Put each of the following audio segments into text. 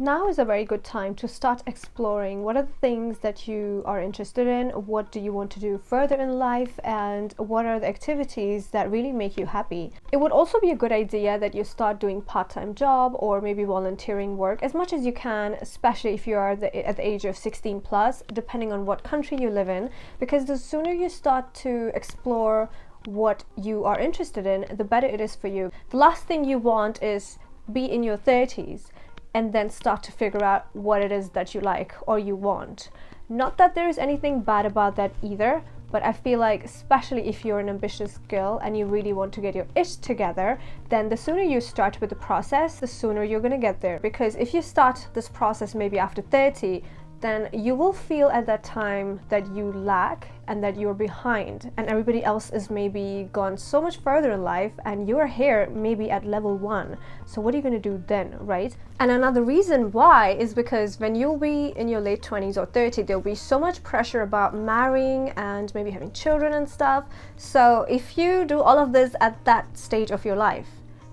Now is a very good time to start exploring what are the things that you are interested in, what do you want to do further in life, and what are the activities that really make you happy. It would also be a good idea that you start doing part-time job or maybe volunteering work as much as you can, especially if you are at the age of 16 plus, depending on what country you live in, because the sooner you start to explore what you are interested in, the better it is for you. The last thing you want is be in your 30s and then start to figure out what it is that you like or you want. Not that there is anything bad about that either, but I feel like especially if you're an ambitious girl and you really want to get your ish together, then the sooner you start with the process, the sooner you're gonna get there. Because if you start this process maybe after 30, then you will feel at that time that you lack and that you're behind, and everybody else is maybe gone so much further in life and you're here maybe at level 1. So what are you going to do then, right? And another reason why is because when you'll be in your late 20s or 30, there'll be so much pressure about marrying and maybe having children and stuff. So if you do all of this at that stage of your life,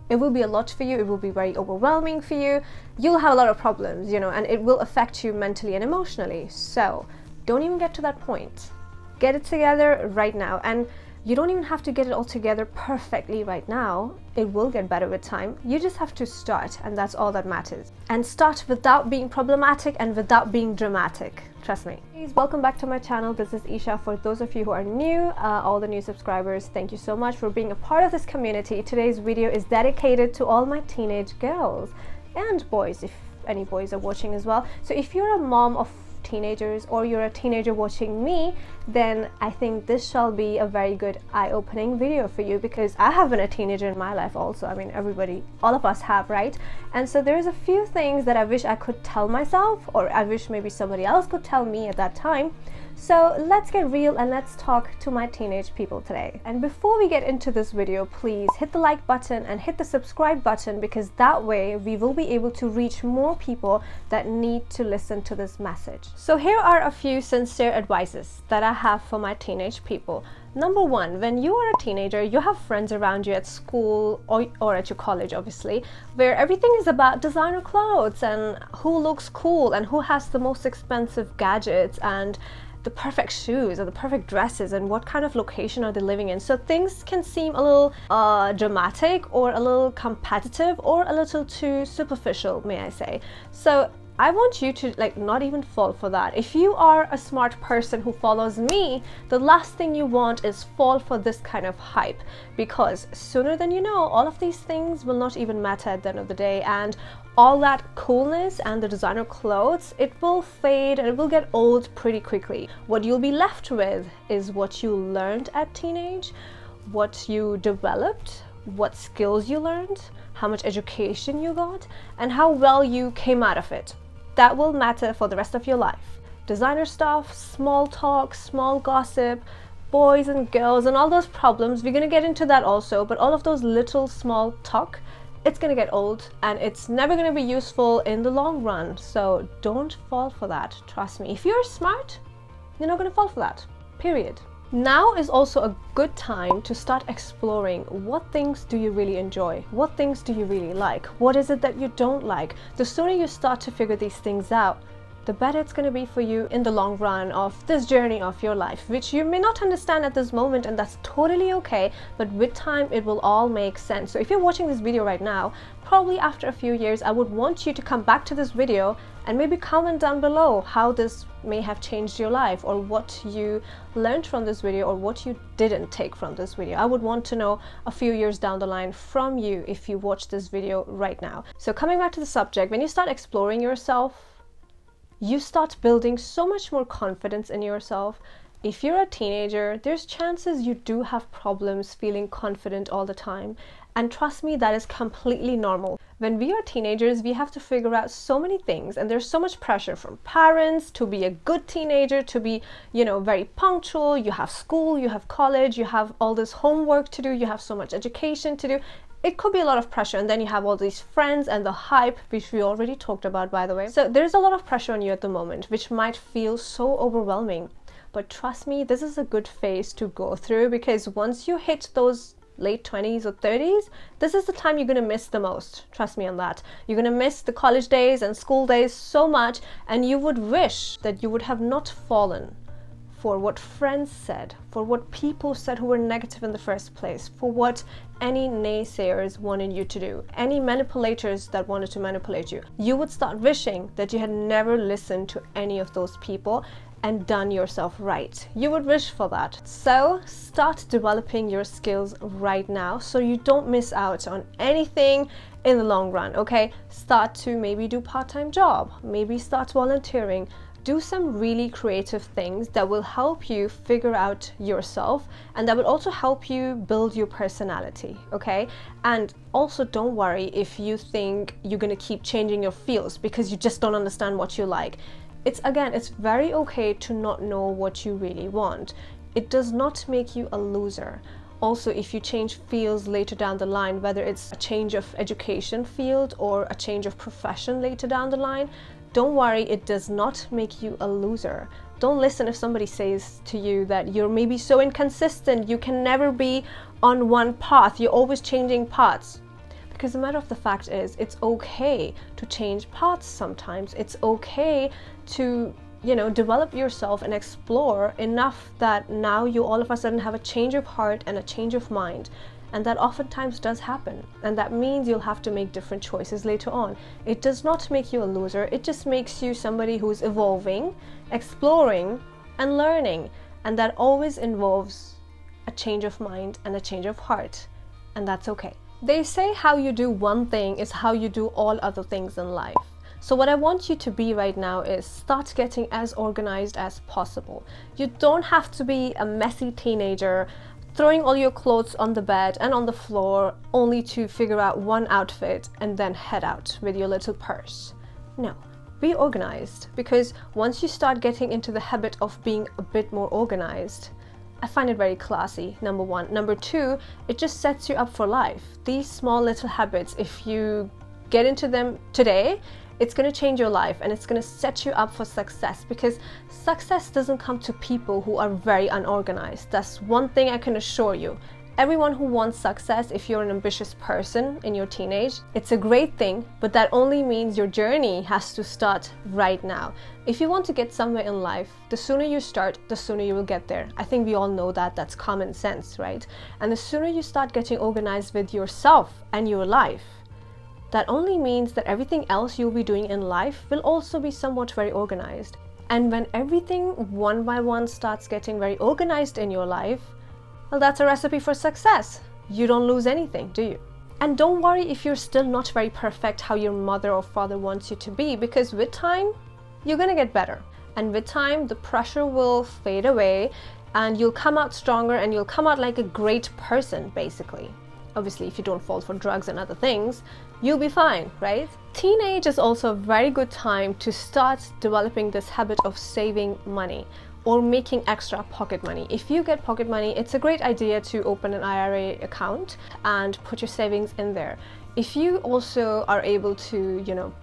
it will be a lot for you, it will be very overwhelming for you, you'll have a lot of problems, and it will affect you mentally and emotionally. So don't even get to that point. Get it together right now, and you don't even have to get it all together perfectly right now. It will get better with time. You just have to start, and that's all that matters. And start without being problematic and without being dramatic. Trust me. Please welcome back to my channel. This is Isha. For those of you who are new, all the new subscribers, thank you so much for being a part of this community. Today's video is dedicated to all my teenage girls and boys, if any boys are watching as well. So if you're a mom of teenagers or you're a teenager watching me, then I think this shall be a very good eye-opening video for you, because I have been a teenager in my life also. I mean, everybody, all of us have, right? And so there's a few things that I wish I could tell myself, or I wish maybe somebody else could tell me at that time. So let's get real and let's talk to my teenage people today. And before we get into this video, please hit the like button and hit the subscribe button, because that way we will be able to reach more people that need to listen to this message. So here are a few sincere advices that I have for my teenage people. Number one, when you are a teenager, you have friends around you at school or at your college, obviously, where everything is about designer clothes and who looks cool and who has the most expensive gadgets and the perfect shoes or the perfect dresses and what kind of location are they living in. So things can seem a little dramatic or a little competitive or a little too superficial, may I say. So I want you to not even fall for that. If you are a smart person who follows me, the last thing you want is fall for this kind of hype, because sooner than you know, all of these things will not even matter at the end of the day, and all that coolness and the designer clothes, it will fade and it will get old pretty quickly. What you'll be left with is what you learned at teenage, what you developed, what skills you learned, how much education you got, and how well you came out of it. That will matter for the rest of your life. Designer stuff, small talk, small gossip, boys and girls and all those problems, we're gonna get into that also, but all of those little small talk, it's gonna get old and it's never gonna be useful in the long run. So don't fall for that, trust me. If you're smart, you're not gonna fall for that, period. Now is also a good time to start exploring what things do you really enjoy, what things do you really like, what is it that you don't like. The sooner you start to figure these things out, the better it's going to be for you in the long run of this journey of your life, which you may not understand at this moment, and that's totally okay, but with time it will all make sense. So if you're watching this video right now, probably after a few years, I would want you to come back to this video and maybe comment down below how this may have changed your life, or what you learned from this video, or what you didn't take from this video. I would want to know a few years down the line from you if you watch this video right now. So coming back to the subject, when you start exploring yourself, you start building so much more confidence in yourself. If you're a teenager, there's chances you do have problems feeling confident all the time. And trust me, that is completely normal. When we are teenagers, we have to figure out so many things, and there's so much pressure from parents to be a good teenager, to be, very punctual. You have school, you have college, you have all this homework to do, you have so much education to do. It could be a lot of pressure, and then you have all these friends and the hype, which we already talked about, by the way. So there's a lot of pressure on you at the moment, which might feel so overwhelming. But trust me, this is a good phase to go through, because once you hit those late 20s or 30s, this is the time you're going to miss the most. Trust me on that. You're going to miss the college days and school days so much, and you would wish that you would have not fallen for what friends said, for what people said who were negative in the first place, for what any naysayers wanted you to do, any manipulators that wanted to manipulate you. You would start wishing that you had never listened to any of those people and done yourself right. You would wish for that. So start developing your skills right now so you don't miss out on anything in the long run, okay? Start to maybe do part-time job, maybe start volunteering, do some really creative things that will help you figure out yourself and that will also help you build your personality, okay? And also don't worry if you think you're gonna keep changing your fields because you just don't understand what you like. It's very okay to not know what you really want. It does not make you a loser. Also, if you change fields later down the line, whether it's a change of education field or a change of profession later down the line, don't worry, it does not make you a loser. Don't listen if somebody says to you that you're maybe so inconsistent, you can never be on one path, you're always changing paths. Because the matter of the fact is, it's okay to change paths sometimes. It's okay to, develop yourself and explore enough that now you all of a sudden have a change of heart and a change of mind. And that oftentimes does happen. And that means you'll have to make different choices later on. It does not make you a loser. It just makes you somebody who's evolving, exploring, and learning. And that always involves a change of mind and a change of heart. And that's okay. They say how you do one thing is how you do all other things in life. So what I want you to be right now is start getting as organized as possible. You don't have to be a messy teenager throwing all your clothes on the bed and on the floor only to figure out one outfit and then head out with your little purse. No, be organized, because once you start getting into the habit of being a bit more organized, I find it very classy, number one. Number two, it just sets you up for life. These small little habits, if you get into them today, it's going to change your life and it's going to set you up for success, because success doesn't come to people who are very unorganized. That's one thing I can assure you. Everyone who wants success, if you're an ambitious person in your teenage, it's a great thing, but that only means your journey has to start right now. If you want to get somewhere in life, the sooner you start, the sooner you will get there. I think we all know that. That's common sense, right? And the sooner you start getting organized with yourself and your life, that only means that everything else you'll be doing in life will also be somewhat very organized. And when everything one by one starts getting very organized in your life, well, that's a recipe for success. You don't lose anything, do you? And don't worry if you're still not very perfect how your mother or father wants you to be, because with time, you're gonna get better. And with time, the pressure will fade away and you'll come out stronger and you'll come out like a great person, basically. Obviously, if you don't fall for drugs and other things, you'll be fine, right? Teenage is also a very good time to start developing this habit of saving money or making extra pocket money. If you get pocket money, it's a great idea to open an IRA account and put your savings in there. If you also are able to,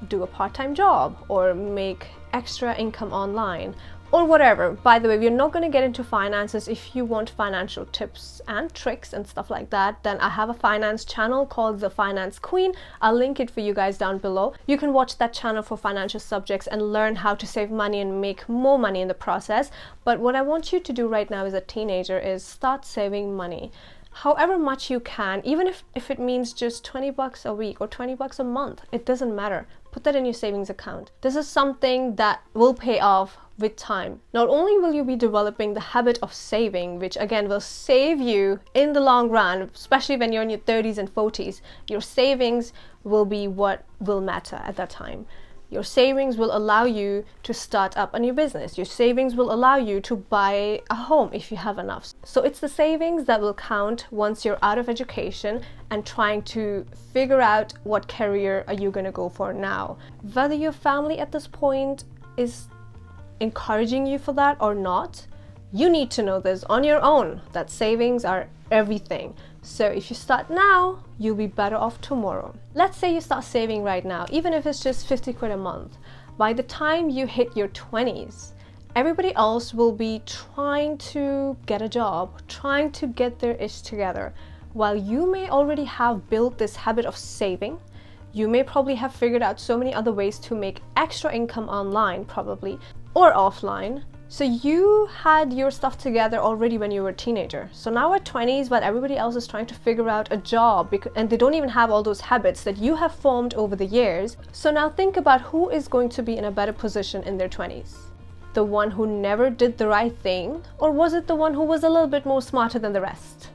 do a part-time job or make extra income online or whatever. By the way, we're not going to get into finances. If you want financial tips and tricks and stuff like that, then I have a finance channel called The Finance Queen. I'll link it for you guys down below. You can watch that channel for financial subjects and learn how to save money and make more money in the process. But what I want you to do right now as a teenager is start saving money. However much you can, even if it means just 20 bucks a week or 20 bucks a month, it doesn't matter. Put that in your savings account. This is something that will pay off with time. Not only will you be developing the habit of saving, which again will save you in the long run, especially when you're in your 30s and 40s, your savings will be what will matter at that time. Your savings will allow you to start up a new business. Your savings will allow you to buy a home if you have enough. So it's the savings that will count once you're out of education and trying to figure out what career are you going to go for now. Whether your family at this point is encouraging you for that or not, you need to know this on your own, that savings are everything. So if you start now, you'll be better off tomorrow. Let's say you start saving right now, even if it's just 50 quid a month. By the time you hit your 20s, everybody else will be trying to get a job, trying to get their ish together. while you may already have built this habit of saving, you may probably have figured out so many other ways to make extra income online, probably, or offline. So you had your stuff together already when you were a teenager. So now at 20s, while everybody else is trying to figure out a job, and they don't even have all those habits that you have formed over the years. So now think about who is going to be in a better position in their 20s. The one who never did the right thing, or was it the one who was a little bit more smarter than the rest?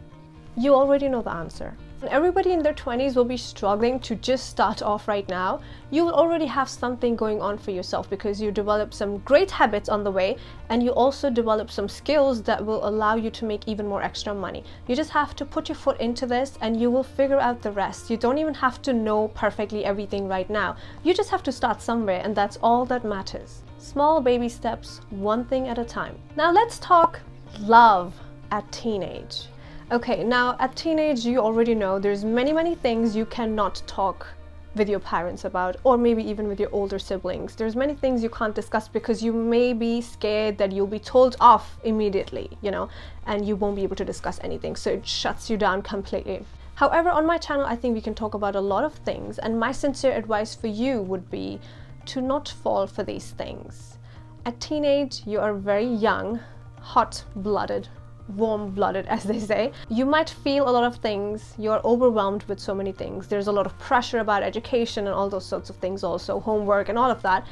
You already know the answer. And everybody in their 20s will be struggling to just start off right now. You will already have something going on for yourself because you develop some great habits on the way, and you also develop some skills that will allow you to make even more extra money. You just have to put your foot into this and you will figure out the rest. You don't even have to know perfectly everything right now. You just have to start somewhere, and that's all that matters. Small baby steps, one thing at a time. Now let's talk love at teenage. Okay, now at teenage, you already know there's many things you cannot talk with your parents about, or maybe even with your older siblings. There's many things you can't discuss because you may be scared that you'll be told off immediately, and you won't be able to discuss anything. So it shuts you down completely. However, on my channel, I think we can talk about a lot of things, and my sincere advice for you would be to not fall for these things. At teenage, you are very young, hot-blooded, warm-blooded, as they say. You might feel a lot of things. You're overwhelmed with so many things. There's a lot of pressure about education and all those sorts of things, also homework and all of that.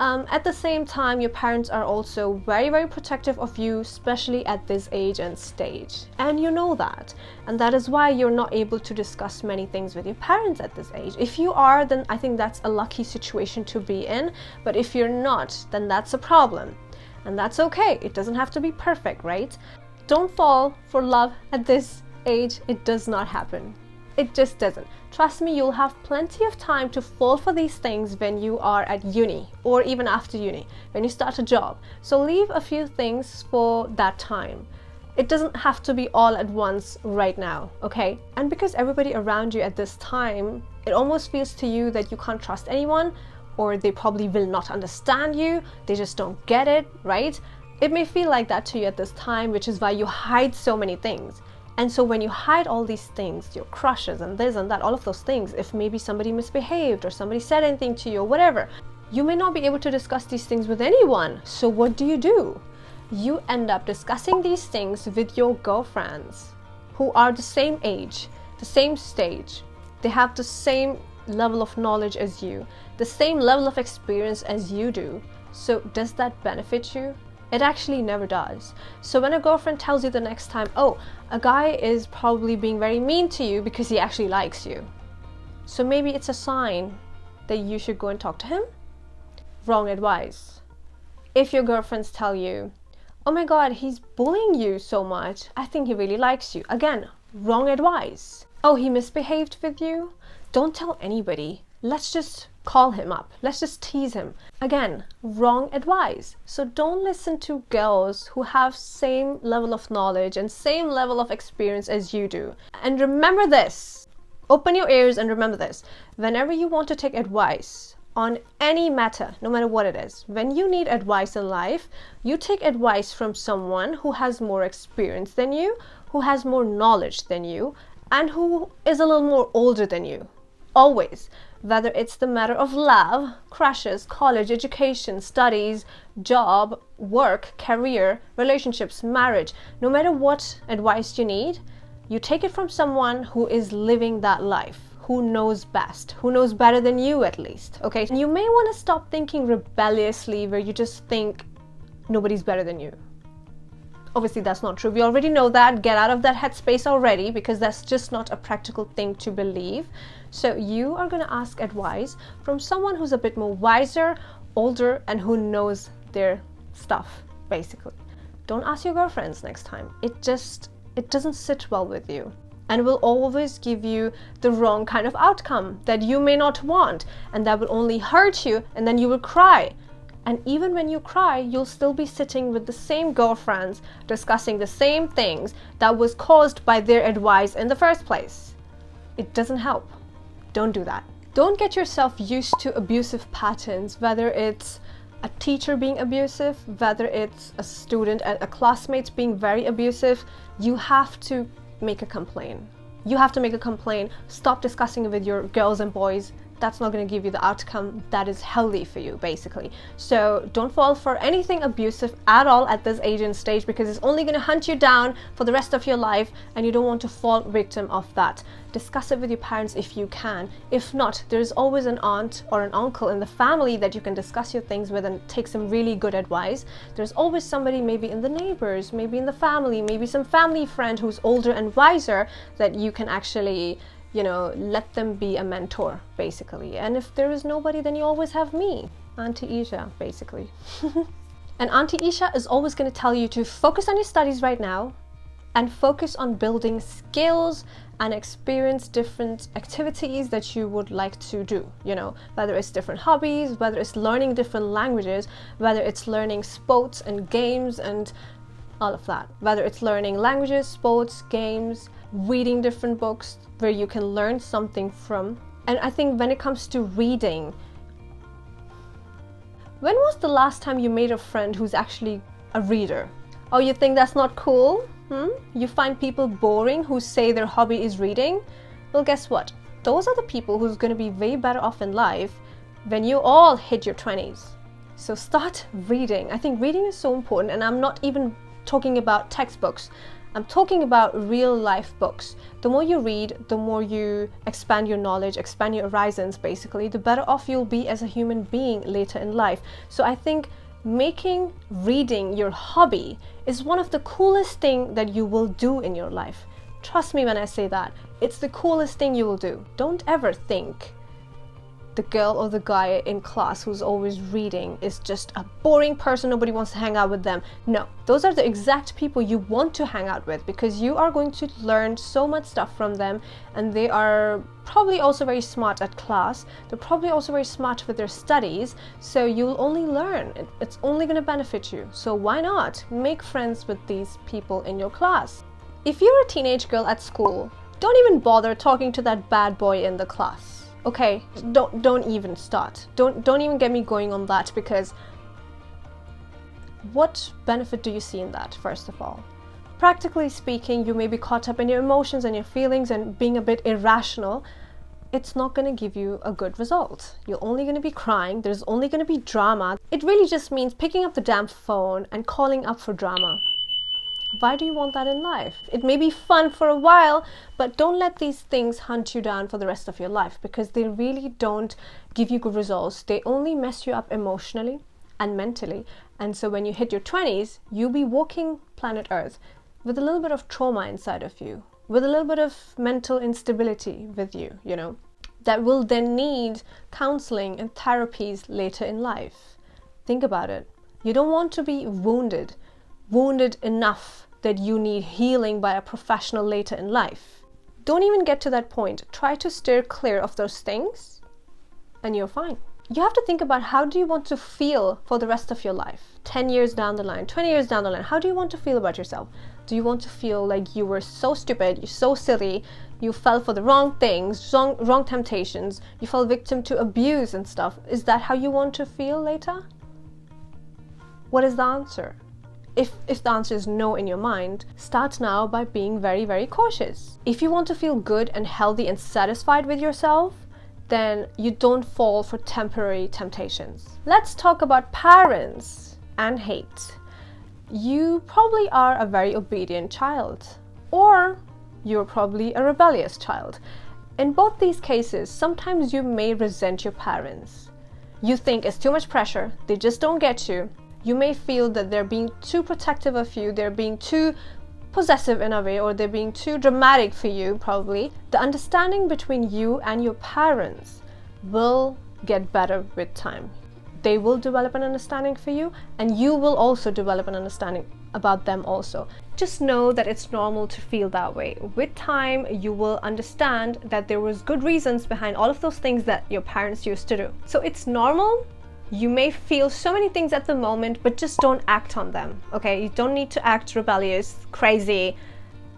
At the same time, your parents are also very protective of you, especially at this age and stage, and you know that, and that is why you're not able to discuss many things with your parents at this age. If you are, then I think that's a lucky situation to be in, but if you're not, then that's a problem, and that's okay. It doesn't have to be perfect, right? Don't fall for love at this age. It does not happen. It just doesn't. Trust me, you'll have plenty of time to fall for these things when you are at uni, or even after uni, when you start a job. So leave a few things for that time. It doesn't have to be all at once right now, okay? And because everybody around you at this time, it almost feels to you that you can't trust anyone, or they probably will not understand you, they just don't get it, right? It may feel like that to you at this time, which is why you hide so many things. And so when you hide all these things, your crushes and this and that, all of those things, if maybe somebody misbehaved or somebody said anything to you or whatever, you may not be able to discuss these things with anyone. So what do? You end up discussing these things with your girlfriends who are the same age, the same stage. They have the same level of knowledge as you, the same level of experience as you do. So does that benefit you? It actually never does. So when a girlfriend tells you the next time, oh, a guy is probably being very mean to you because he actually likes you, so maybe it's a sign that you should go and talk to him? Wrong advice. If your girlfriends tell you, oh my god, he's bullying you so much, I think he really likes you. Again, wrong advice. Oh, he misbehaved with you? Don't tell anybody. Let's just call him up. Let's just tease him. Again, wrong advice. So don't listen to girls who have same level of knowledge and same level of experience as you do. And remember this. Open your ears and remember this. Whenever you want to take advice on any matter, no matter what it is, when you need advice in life, you take advice from someone who has more experience than you, who has more knowledge than you, and who is a little more older than you. Always. Whether it's the matter of love, crushes, college, education, studies, job, work, career, relationships, marriage, no matter what advice you need, you take it from someone who is living that life, who knows best, who knows better than you at least, okay? And you may want to stop thinking rebelliously where you just think nobody's better than you. Obviously, that's not true. We already know that. Get out of that headspace already, because that's just not a practical thing to believe. So you are going to ask advice from someone who's a bit more wiser, older, and who knows their stuff, basically. Don't ask your girlfriends next time. It doesn't sit well with you, and will always give you the wrong kind of outcome that you may not want, and that will only hurt you, and then you will cry. And even when you cry, you'll still be sitting with the same girlfriends discussing the same things that was caused by their advice in the first place. It doesn't help. Don't do that. Don't get yourself used to abusive patterns, whether it's a teacher being abusive, whether it's a student and a classmate being very abusive. You have to make a complaint. You have to make a complaint. Stop discussing it with your girls and boys. That's not going to give you the outcome that is healthy for you, basically. So don't fall for anything abusive at all at this age and stage, because it's only going to hunt you down for the rest of your life, and you don't want to fall victim of that. Discuss it with your parents if you can. If not, there's always an aunt or an uncle in the family that you can discuss your things with and take some really good advice. There's always somebody, maybe in the neighbors, maybe in the family, maybe some family friend who's older and wiser, that you can actually, you know, let them be a mentor, basically. And if there is nobody, then you always have me, Auntie Isha, basically. And Auntie Isha is always going to tell you to focus on your studies right now and focus on building skills and experience different activities that you would like to do, you know, whether it's different hobbies, whether it's learning different languages, whether it's learning sports and games and all of that, whether it's learning languages, sports, games, reading different books where you can learn something from. And I think when it comes to reading, when was the last time you made a friend who's actually a reader? Oh, you think that's not cool? You find people boring who say their hobby is reading? Well, guess what? Those are the people who's going to be way better off in life when you all hit your 20s. So start reading. I think reading is so important, and I'm not even talking about textbooks. I'm talking about real life books. The more you read, the more you expand your knowledge, expand your horizons, basically, the better off you'll be as a human being later in life. So I think making reading your hobby is one of the coolest things that you will do in your life. Trust me when I say that. It's the coolest thing you will do. Don't ever think the girl or the guy in class who's always reading is just a boring person, nobody wants to hang out with them. No, those are the exact people you want to hang out with, because you are going to learn so much stuff from them, and they are probably also very smart at class. They're probably also very smart with their studies, so you'll only learn. It's only going to benefit you. So why not make friends with these people in your class? If you're a teenage girl at school, don't even bother talking to that bad boy in the class. Okay, don't even start. Don't even get me going on that, because what benefit do you see in that, first of all? Practically speaking, you may be caught up in your emotions and your feelings and being a bit irrational. It's not going to give you a good result. You're only going to be crying. There's only going to be drama. It really just means picking up the damn phone and calling up for drama. Why do you want that in life? It may be fun for a while, but don't let these things hunt you down for the rest of your life, because they really don't give you good results. They only mess you up emotionally and mentally. And so when you hit your 20s, you'll be walking planet Earth with a little bit of trauma inside of you, with a little bit of mental instability with you, you know, that will then need counseling and therapies later in life. Think about it. You don't want to be wounded enough that you need healing by a professional later in life. Don't even get to that point. Try to steer clear of those things and you're fine. You have to think about, how do you want to feel for the rest of your life? 10 years down the line, 20 years down the line, how do you want to feel about yourself? Do you want to feel like you were so stupid, you're so silly, you fell for the wrong things, wrong temptations, you fell victim to abuse and stuff? Is that how you want to feel later? What is the answer? If the answer is no in your mind, start now by being very, very cautious. If you want to feel good and healthy and satisfied with yourself, then you don't fall for temporary temptations. Let's talk about parents and hate. You probably are a very obedient child, or you're probably a rebellious child. In both these cases, sometimes you may resent your parents. You think it's too much pressure, they just don't get you. You may feel that they're being too protective of you, they're being too possessive in a way, or they're being too dramatic for you, probably. The understanding between you and your parents will get better with time. They will develop an understanding for you, and you will also develop an understanding about them also. Just know that it's normal to feel that way. With time, you will understand that there was good reasons behind all of those things that your parents used to do. So it's normal. You may feel so many things at the moment, but just don't act on them, okay? You don't need to act rebellious, crazy,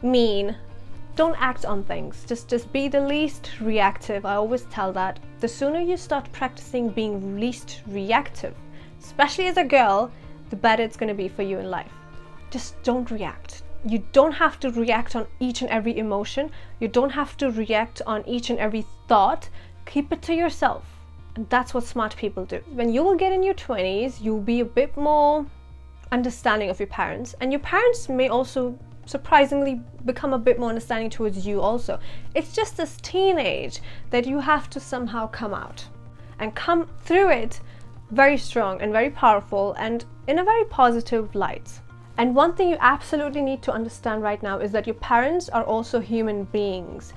mean. Don't act on things. Just be the least reactive. I always tell that. The sooner you start practicing being least reactive, especially as a girl, the better it's going to be for you in life. Just don't react. You don't have to react on each and every emotion. You don't have to react on each and every thought. Keep it to yourself. And that's what smart people do. When you will get in your 20s, you'll be a bit more understanding of your parents, and your parents may also surprisingly become a bit more understanding towards you also. It's just this teenage that you have to somehow come out and come through it very strong and very powerful and in a very positive light. And one thing you absolutely need to understand right now is that your parents are also human beings.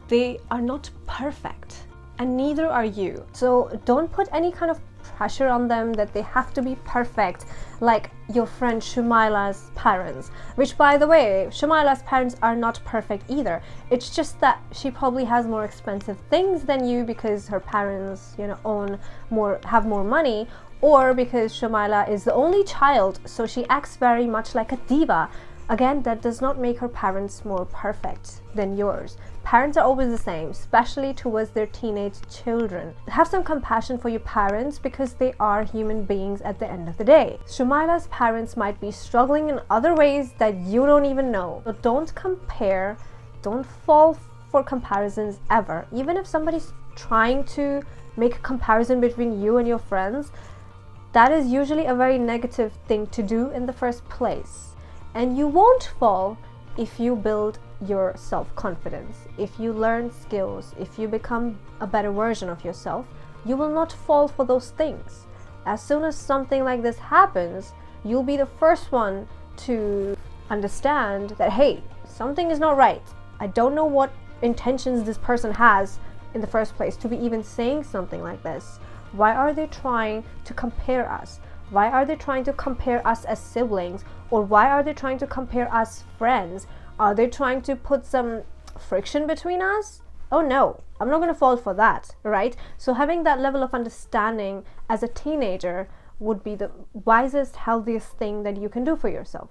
They are not perfect, and neither are you. So don't put any kind of pressure on them that they have to be perfect like your friend Shumaila's parents, which, by the way, Shumaila's parents are not perfect either. It's just that she probably has more expensive things than you because her parents, have more money, or because Shumaila is the only child, so she acts very much like a diva. Again, that does not make her parents more perfect than yours. Parents are always the same, especially towards their teenage children. Have some compassion for your parents because they are human beings at the end of the day. Shumaila's parents might be struggling in other ways that you don't even know. So don't compare, don't fall for comparisons ever. Even if somebody's trying to make a comparison between you and your friends, that is usually a very negative thing to do in the first place. And you won't fall if you build your self-confidence, if you learn skills, if you become a better version of yourself. You will not fall for those things. As soon as something like this happens, you'll be the first one to understand that, hey, something is not right. I don't know what intentions this person has in the first place to be even saying something like this. Why are they trying to compare us? Why are they trying to compare us as siblings? Or why are they trying to compare us friends? Are they trying to put some friction between us? Oh no, I'm not going to fall for that, right? So having that level of understanding as a teenager would be the wisest, healthiest thing that you can do for yourself.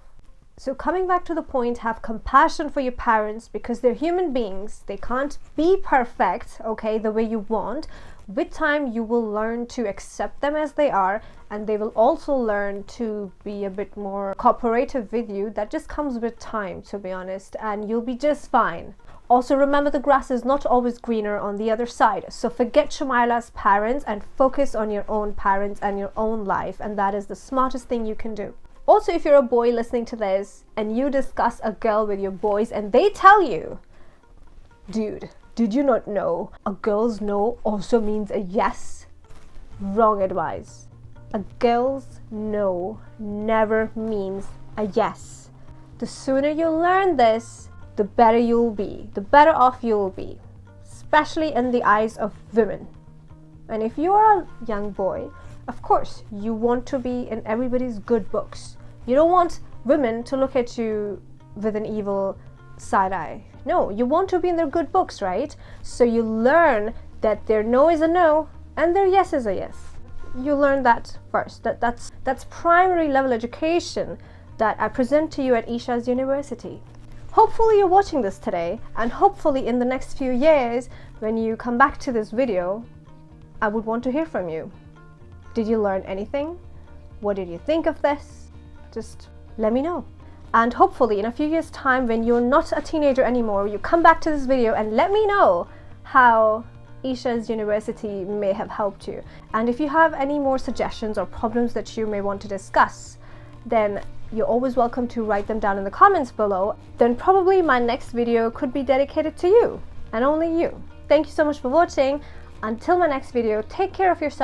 So coming back to the point, have compassion for your parents because they're human beings. They can't be perfect, okay, the way you want. With time, you will learn to accept them as they are, and they will also learn to be a bit more cooperative with you. That just comes with time, to be honest, and you'll be just fine. Also, remember, the grass is not always greener on the other side. So forget Shumaila's parents and focus on your own parents and your own life, and that is the smartest thing you can do. Also, if you're a boy listening to this and you discuss a girl with your boys and they tell you, dude, did you not know a girl's no also means a yes? Wrong advice. A girl's no never means a yes. The sooner you learn this, the better you'll be, the better off you'll be, especially in the eyes of women. And if you are a young boy, of course, you want to be in everybody's good books. You don't want women to look at you with an evil side eye. No, you want to be in their good books, right? So you learn that their no is a no and their yes is a yes. You learn that first. That's primary level education that I present to you at Isha's University. Hopefully you're watching this today, and hopefully in the next few years, when you come back to this video, I would want to hear from you. Did you learn anything? What did you think of this? Just let me know. And hopefully in a few years' time, when you're not a teenager anymore, you come back to this video and let me know how Isha's University may have helped you. And if you have any more suggestions or problems that you may want to discuss, then you're always welcome to write them down in the comments below. Then probably my next video could be dedicated to you and only you. Thank you so much for watching. Until my next video, take care of yourself.